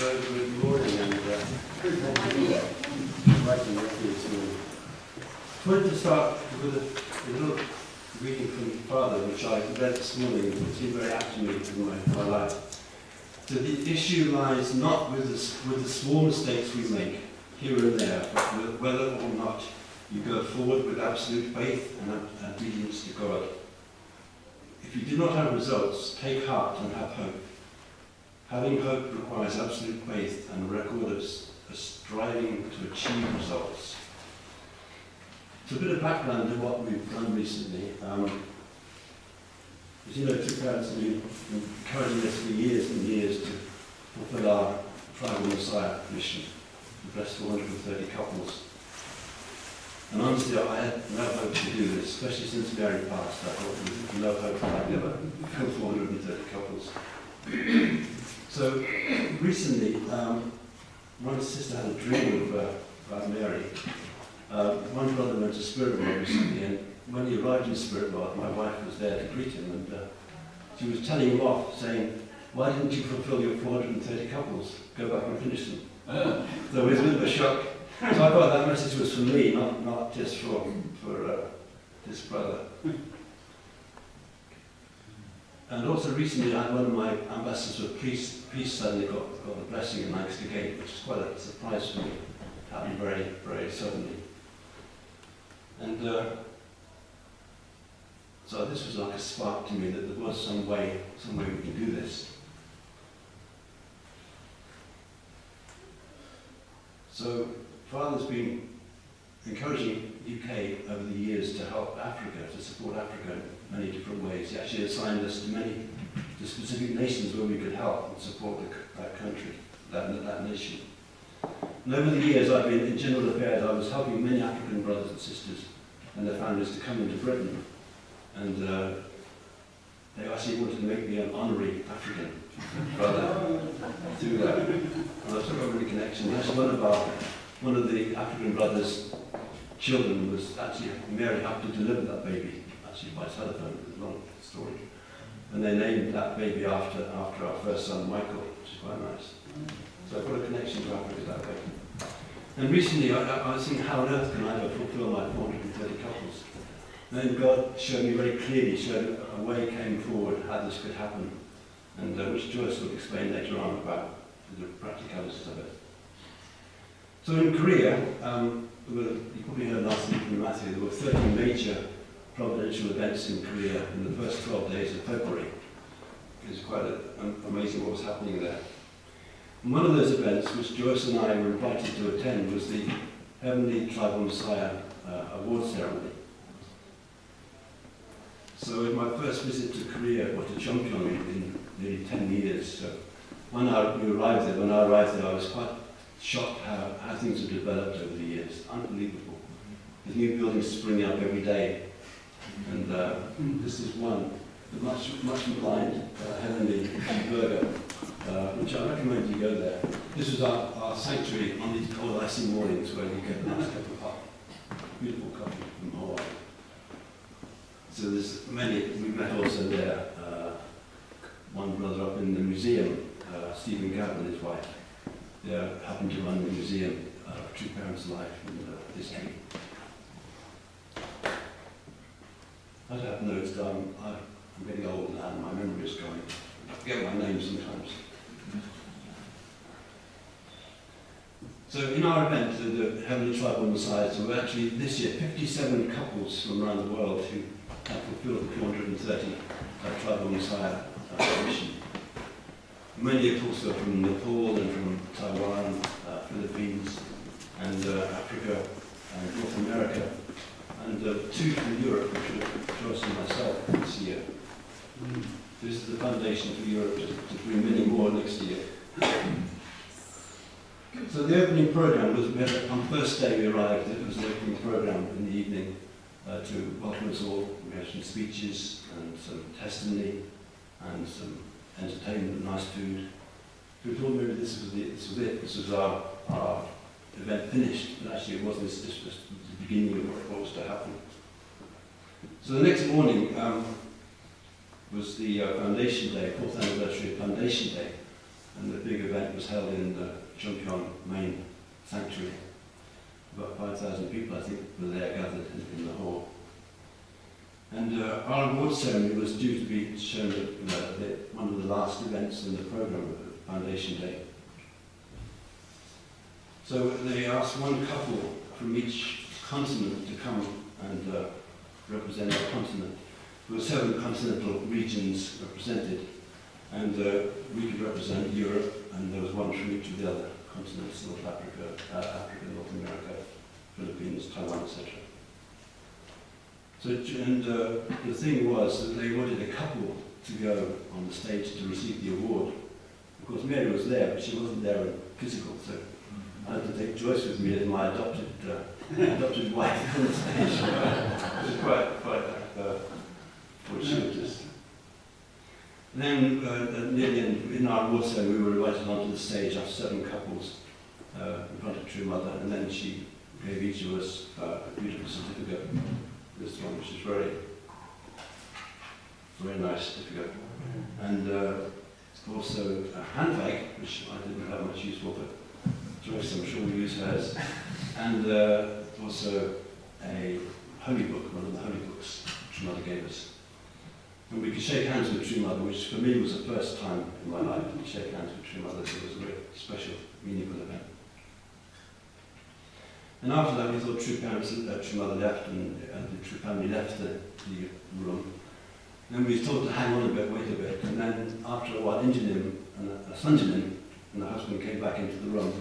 Good morning, and thank you for inviting me here this morning. I wanted to start with a little reading from Father, which I read this morning, which seemed very apt to me in my life. So the issue lies not with the small mistakes we make here and there, but with whether or not you go forward with absolute faith and obedience to God. If you do not have results, take heart and have hope. Having hope requires absolute faith and a record of striving to achieve results. So a bit of background to what we've done recently. As you know, two parents have been encouraging us for years and years to fulfill our Tribal Messiah mission, to bless 430 couples. And honestly, I had no hope to do this, especially since Mary passed. I thought there was no hope that I'd ever fulfill 430 couples. So recently, one sister had a dream about Mary. One brother went to Spirit World recently, and when he arrived in Spirit World, my wife was there to greet him, and she was telling him off, saying, "Why didn't you fulfill your 430 couples? Go back and finish them." So it was a bit of a shock. So I thought that message was for me, not just for this brother. And also recently, I had one of my ambassadors for peace suddenly got the blessing in Lancaster Gate, which is quite a surprise for me. It happened very, very suddenly. And so this was like a spark to me that there was some way we can do this. So Father's been encouraging UK over the years to help Africa, to support Africa in many different ways. He actually assigned us to specific nations where we could help and support that country, that nation. And over the years, I've been in general affairs. I was helping many African brothers and sisters and their families to come into Britain, and they actually wanted to make me an honorary African brother through that. And I took over the connection. Actually, one of the African brothers' children was actually Mary had to deliver that baby, actually by telephone. It's a long story. And they named that baby after our first son, Michael, which is quite nice. So I've got a connection to Africa that way. And recently I was thinking, how on earth can I ever fulfill my 430 couples? And then God showed me very clearly, showed a way came forward, how this could happen, and which Joyce will explain later on about the practicalities of it. So in Korea, you probably heard last week from Matthew, there were 30 major providential events in Korea in the first 12 days of February. It was quite amazing what was happening there. And one of those events, which Joyce and I were invited to attend, was the Heavenly Tribal Messiah award ceremony. So in my first visit to Korea, or to Chongqing in nearly 10 years, so when I arrived there, I was quite shocked how things have developed over the years. Unbelievable. There's new buildings springing up every day. And this is one, the much maligned Heavenly Burger, which I recommend you go there. This was our sanctuary on these cold icy mornings where you get a nice cup of hot, beautiful coffee from Hawaii. So there's many, we met also there, one brother up in the museum, Stephen Gabb and his wife. They happened to run the museum, True Parents' Life and History. I don't have notes down. I'm getting old now and my memory is going. I forget my name sometimes. So in our event, the Heavenly Tribal Messiahs, there were actually this year 57 couples from around the world who had fulfilled the 430 Tribal Messiah mission. Many of also from Nepal and from Taiwan, Philippines, and Africa, and North America, and 2 from Europe, which were Joyce and myself this year. This is the foundation for Europe to bring many more next year. So the opening program was, on the first day we arrived, it was an opening program in the evening to welcome us all. We had some speeches and some testimony and some entertainment, nice food. We thought maybe this was it. This was our event finished, but actually it wasn't. This was the beginning of what was to happen. So the next morning was the Foundation Day, 4th anniversary of Foundation Day. And the big event was held in the Chungkyong main sanctuary. About 5,000 people, I think, were there gathered in the hall. And our award ceremony was due to be shown at one of the last events in the program, Foundation Day. So they asked one couple from each continent to come and represent our continent. There were 7 continental regions represented, and we could represent Europe, and there was one from each of the other continents: North Africa, North America, Philippines, Taiwan, etc. So, and the thing was that they wanted a couple to go on the stage to receive the award. Of course, Mary was there, but she wasn't there in physical, so I had to take Joyce with me as my adopted wife on the stage. It was quite fortuitous. Then, near the end, in our award ceremony, we were invited onto the stage after 7 couples in front of True Mother, and then she gave each of us a beautiful certificate. This one, which is very nice certificate, and also a handbag, which I didn't have much use for, but Joyce, I'm sure, will use hers, and also a holy book, one of the holy books True Mother gave us. And we could shake hands with True Mother, which for me was the first time in my life to shake hands with True Mother, so it was a very special, meaningful event. And after that, we thought True Mother left, and the True family left the room. Then we thought to hang on a bit, wait a bit, and then after a while, Injanim and Sanjanim and the husband came back into the room,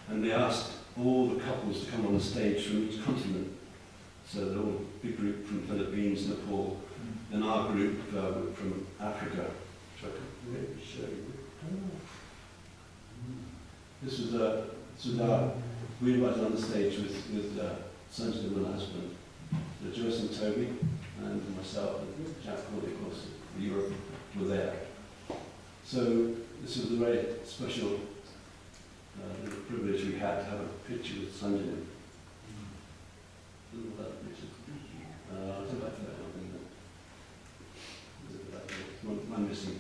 and they asked all the couples to come on the stage from each continent. So the whole big group from Philippines, Nepal, then our group from Africa. So I could maybe show you. This was our. We invited on the stage with Sanjanim and her husband, Joyce and Toby, and myself and Jack Corley, of course, Europe were there. So this was a very special little privilege we had to have a picture with Sanjanim. Look at that picture. I'll come back to that one. One missing.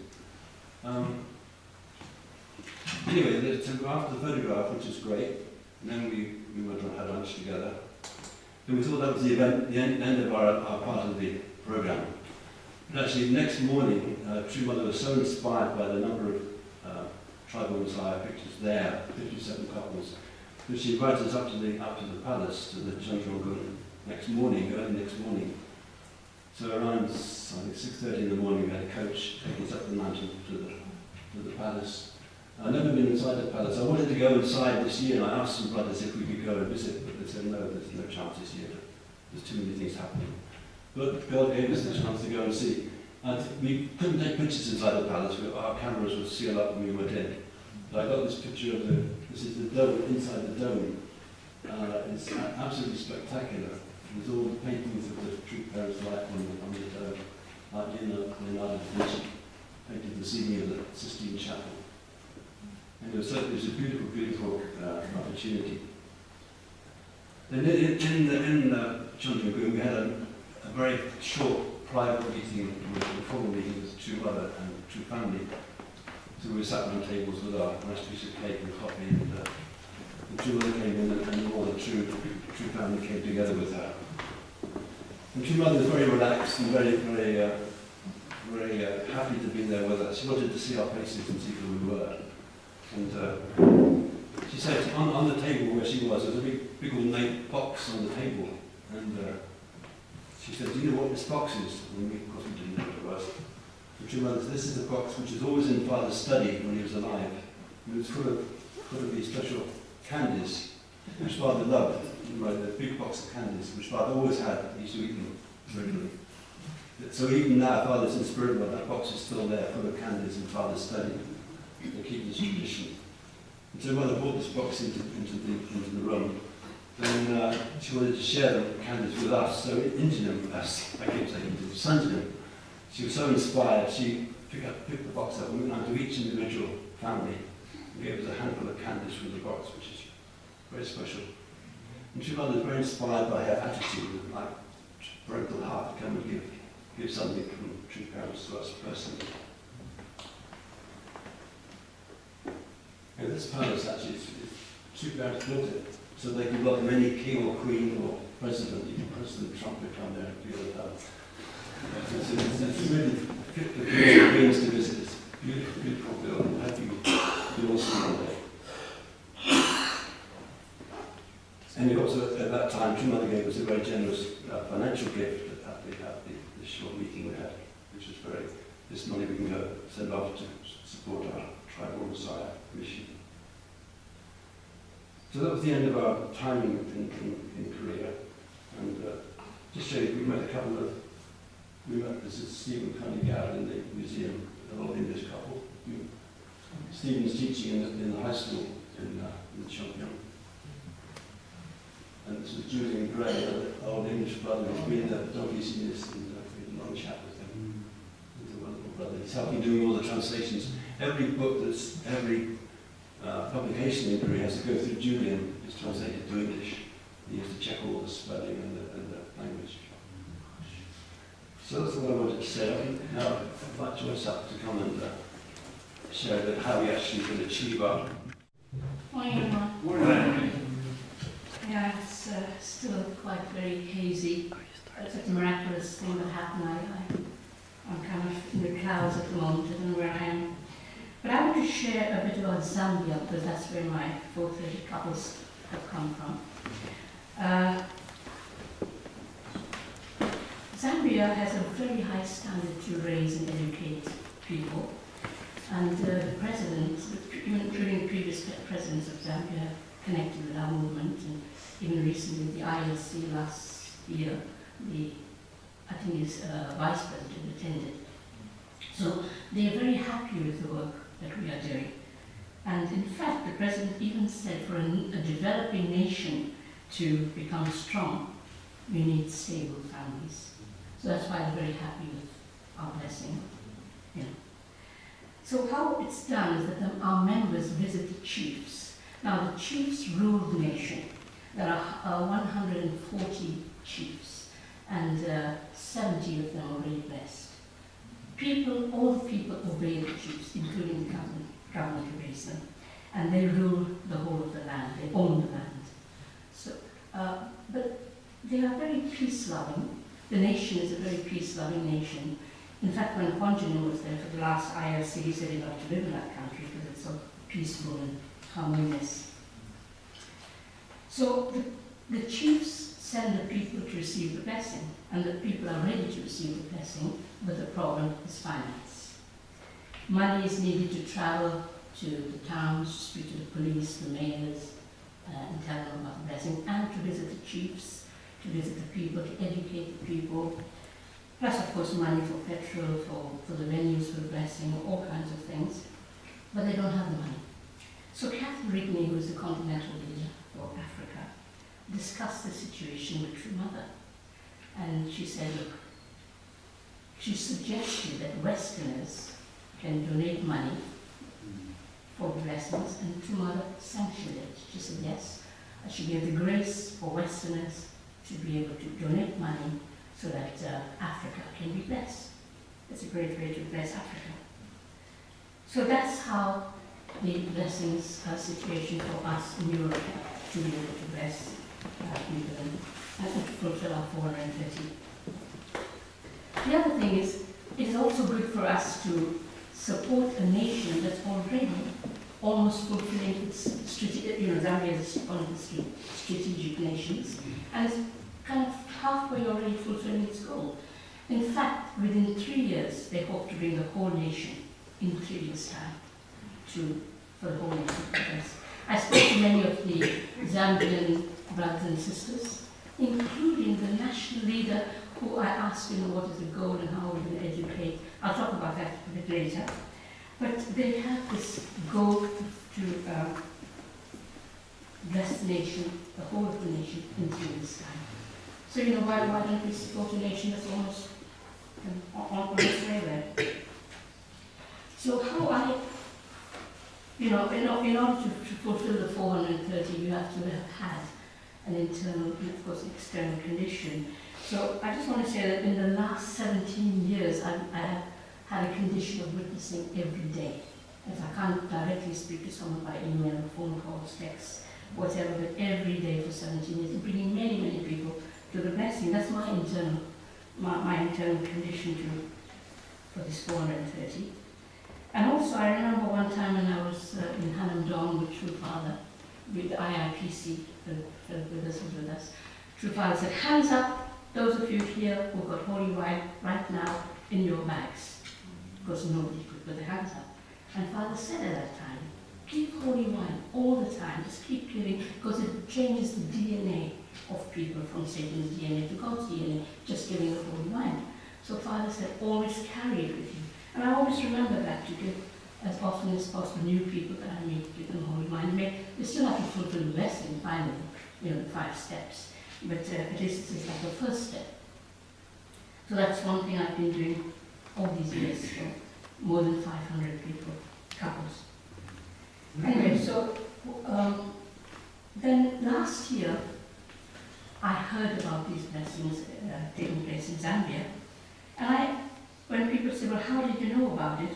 Anyway, so after the photograph, which is great, and then we went and had lunch together. And we thought that was the event, the end of our part of the program. But actually, next morning, True Mother was so inspired by the number of tribal Messiah pictures there, 57 couples, that she invited us up to the palace, to the Chungkyong next morning, early next morning. So around, I think, 6:30 in the morning, we had a coach taking us up the mountain to the palace. I'd never been inside the palace. I wanted to go inside this year, and I asked some brothers if we could go and visit, but they said no, there's no chance this year. There's too many things happening. But God gave us the chance to go and see. And we couldn't take pictures inside the palace. Our cameras were sealed up when we went in. But I got this picture of this is the dome, inside the dome. It's absolutely spectacular. There's all the paintings of the true parents' life on the dome. Like Leonardo da Vinci painted the ceiling of the Sistine Chapel. And it was a beautiful, beautiful opportunity. Then in Chungkyong, we had a very short private meeting, a formal meeting with True Mother and True family. So we sat around tables with our nice piece of cake and coffee, and the True Mother came in, and all the True family came together with her. And True Mother was very relaxed and very, very, very happy to be there with us. She wanted to see our faces and see who we were. And she said on the table where she was, there was a big ornate box on the table. And she said, do you know what this box is? And we, of course, we didn't know what it was. And True Mother said, this is the box which was always in Father's study when he was alive. It was full of these special candies, which Father loved. The big box of candies, which Father always had. He used to eat them regularly. So even now, Father's in spirit world, that box is still there, full of candies in Father's study. They keep this tradition. And so Mother brought this box into the room. Then she wanted to share the candies with us. So Injanim, I keep saying Sanjanim, she was so inspired, she picked the box up and went around to each individual family and gave us a handful of candies from the box, which is very special. And True Mother was very inspired by her attitude, like parental heart, to come and give something from True Parents to us personally. this palace actually is too bad to build it, so they could welcome any king or queen or president. Even President Trump would come there and feel the palace. It's really fit for kings and queens to visit. It's a beautiful, beautiful building. I hope you all see one day. And we also, at that time, True gave us a very generous financial gift at the short meeting we had, which was this money we can go send off to support our tribal Messiah mission. So that was the end of our timing in Korea. And just show you, we met this is Stephen Cunningham in the museum, an old English couple. Stephen's teaching in the high school in Chongqing. And this was Julian Gray, an old English brother who's been there for donkeys years, and we had a long chat with him. He's a wonderful brother. He's helping doing all the translations. Every book every publication in Korea has to go through Julian. It's translated to English. He has to check all the spelling and the language. So that's what I wanted to say. Now I'd like Joyce up to come and share that how we actually can achieve our... Morning, everyone. Morning. Yeah, it's still quite very hazy. It's a miraculous thing that happened. I'm kind of in the clouds at the moment. I don't know where I am. But I want to share a bit about Zambia, because that's where my 430 couples have come from. Zambia has a very high standard to raise and educate people. And the president, including previous presidents of Zambia, connected with our movement, and even recently the ILC last year, I think his vice president attended. So they are very happy with the work that we are doing. And in fact, the president even said for a developing nation to become strong, we need stable families. So that's why I'm very happy with our blessing. Yeah. So how it's done is that our members visit the chiefs. Now the chiefs rule the nation. There are 140 chiefs, and 70 of them are already blessed. All the people obey the chiefs, including the government who raised them. And they rule the whole of the land, they own the land. So, but they are very peace-loving. The nation is a very peace-loving nation. In fact, when Kwon Jin was there for the last ILC, he said he'd like to live in that country because it's so peaceful and harmonious. So the chiefs send the people to receive the blessing, and the people are ready to receive the blessing, but the problem is finance. Money is needed to travel to the towns, to speak to the police, the mayors, and tell them about the blessing, and to visit the chiefs, to visit the people, to educate the people, plus of course money for petrol, for the venues for the blessing, all kinds of things, but they don't have the money. So Catherine Rigney, who is the continental leader for Africa, discussed the situation with True Mother, and she said, look, she suggested that Westerners can donate money for the blessings, and True Mother sanctioned it. She said yes, and she gave the grace for Westerners to be able to donate money so that Africa can be blessed. It's a great way to bless Africa. So that's how the blessings situation for us in Europe to be able to bless people and to fulfill our 430. The other thing is, it is also good for us to support a nation that's already almost fulfilling its Zambia is one of the strategic nations, and it's kind of halfway already fulfilling its goal. In fact, within 3 years, they hope to bring the whole nation in 3 years' time for the whole nation to progress. I spoke to many of the Zambian brothers and sisters, including the national leader, who I asked him what is the goal and how we're going to educate. I'll talk about that a bit later. But they have this goal to bless the nation, the whole of the nation, in 3 years' time. So, why don't we support a nation that's almost on its way there? So how in order to fulfill the 430, you have to have had an internal and, of course, external condition. So I just want to say that in the last 17 years, I have had a condition of witnessing every day. if I can't directly speak to someone by email, phone calls, texts, whatever, but every day for 17 years, and bringing many, many people to the blessing. That's my internal condition for this 430. And also I remember one time when I was in Hannam Dong with True Father, with the IIPC, with us. True Father said, hands up, those of you here who got holy wine right now in your bags. Because nobody could put their hands up. And Father said at that time, give holy wine all the time, just keep giving, because it changes the DNA of people from Satan's DNA to God's DNA, just giving the holy wine. So Father said, always carry it with you. And I always remember that, to give as often as possible new people that I meet, give them holy wine. They still have to fulfill the blessing finally, the 5 steps. But at least it's like the first step. So that's one thing I've been doing all these years for more than 500 people, couples. Anyway, so then last year I heard about these blessings taking place in Zambia. And when people say, well, how did you know about it?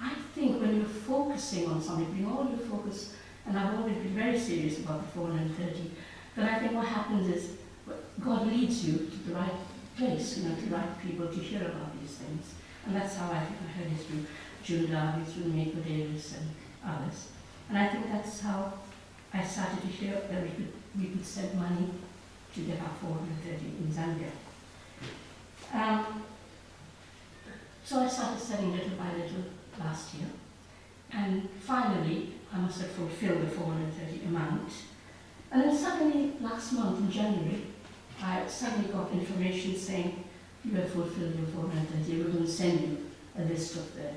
I think when you're focusing on something, bring all your focus, and I've always been very serious about the 430, then I think what happens is God leads you to the right place, to the right people to hear about these things. And that's how I think I heard it through June Darby, through Mako Davis and others. And I think that's how I started to hear that we could send money to get our 430 in Zambia. So I started sending little by little last year. And finally, I must have fulfilled the 430 amount. And then suddenly, last month in January, I suddenly got information saying, you have fulfilled your 430, we're going to send you a list of the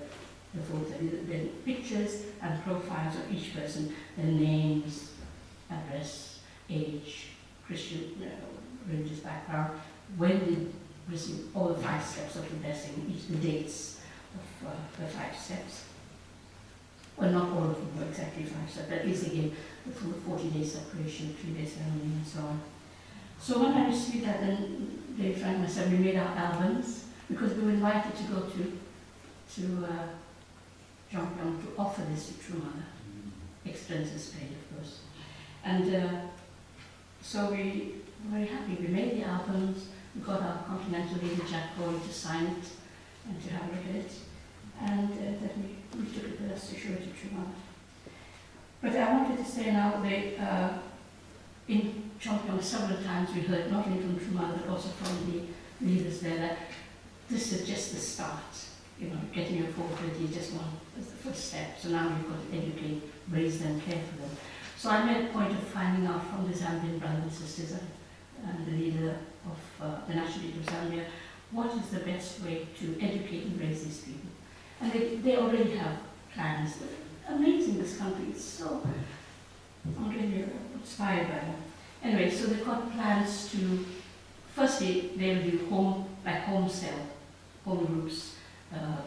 430, the pictures and profiles of each person, their names, address, age, Christian, religious background, when they receive all the 5 steps of the blessing, each the dates of the 5 steps. Well, not all of them were exactly 5 steps, but at least they gave the full 40-day separation, 3-day ceremony, and so on. So when I received that, then Dave Frank and myself, we made our albums, because we were invited to go to Jomplong to offer this to True Mother. Expenses paid, of course. And so we were very happy. We made the albums, we got our Continental leader Jack Corey to sign it and to have a look at it. And then we took it with us to show it to True Mother. But I wanted to say now, in Jomplong several times we heard, not only from True Mother, but also from the leaders there, that this is just the start. Getting your 430 is just the first step. So now we've got to educate, raise them, care for them. So I made a point of finding out from the Zambian brothers and sisters and the leader of the National League of Zambia, what is the best way to educate and raise these people. And they already have plans. Amazing, this country. It's so, I'm really inspired by them. Anyway, so they've got plans to, firstly, they'll do home groups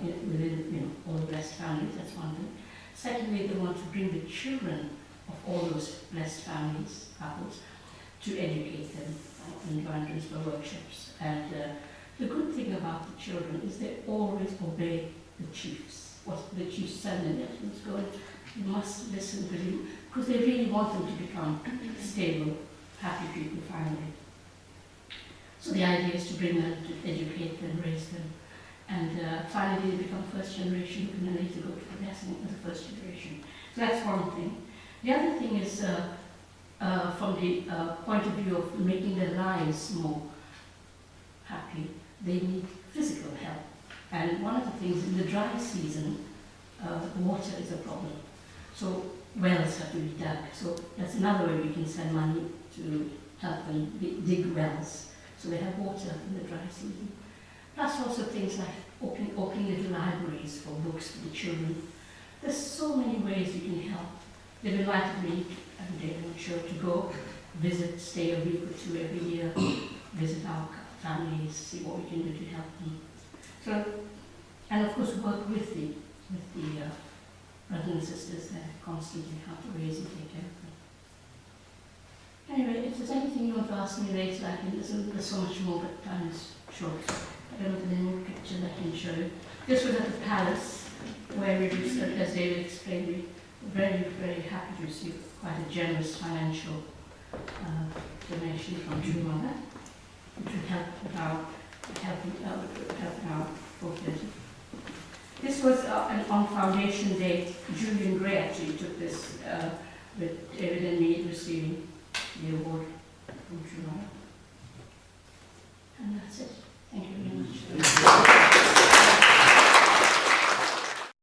within all the blessed families, that's one thing. Secondly, they want to bring the children of all those blessed families, couples, to educate them in London's workshops. And the good thing about the children is they always obey the chiefs. What the chiefs tell them, let's go, you must listen to them, because they really want them to become stable, happy people finally. So the idea is to bring them, to educate them, raise them, and finally they become first generation, and then later go to the blessing as a first generation. So that's one thing. The other thing is from the point of view of making their lives more happy, they need physical help. And one of the things in the dry season, water is a problem. So wells have to be dug. So that's another way we can send money to help them dig wells, so they have water in the dry season. Plus also things like opening little libraries for books for the children. There's so many ways you can help. They've invited me, and David Show, to go visit, stay a week or 2 every year, visit our families, see what we can do to help them. So, and of course work with the brothers and sisters there constantly, how to raise and take care of them. Anyway, if there's anything you want to ask me later, there's so much more, but time is short. I don't know the name of the picture that I can show you. This was at the palace, where we received, as David explained, we were very, very happy to receive quite a generous financial donation from True Mother, which would help with our proclaimer. This was on Foundation Day. Julian Gray actually took this, with David and me receiving the award from True Mother. And that's it. Thank you very much.